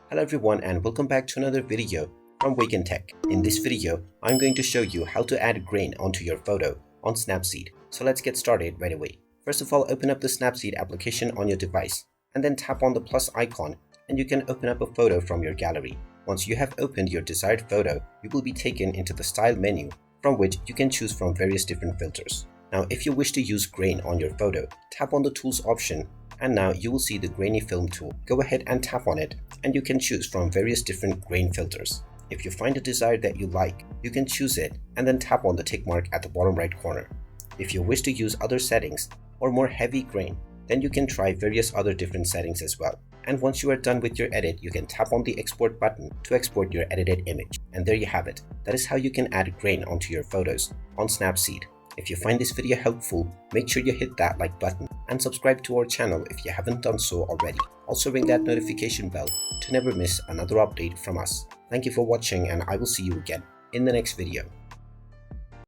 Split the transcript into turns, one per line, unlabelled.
Hello everyone and welcome back to another video from Wake&Tech. In this video, I'm going to show you how to add grain onto your photo on Snapseed. So let's get started right away. First of all, open up the Snapseed application on your device and then tap on the plus icon and you can open up a photo from your gallery. Once you have opened your desired photo, you will be taken into the style menu from which you can choose from various different filters. Now, if you wish to use grain on your photo, tap on the tools option and now you will see the grainy film tool. Go ahead and tap on it and you can choose from various different grain filters. If you find a desired that you like, you can choose it and then tap on the tick mark at the bottom right corner. If you wish to use other settings or more heavy grain, then you can try various other different settings as well. And once you are done with your edit, you can tap on the export button to export your edited image. And there you have it. That is how you can add grain onto your photos on Snapseed. If you find this video helpful, make sure you hit that like button and subscribe to our channel if you haven't done so already. Also ring that notification bell to never miss another update from us. Thank you for watching and I will see you again in the next video.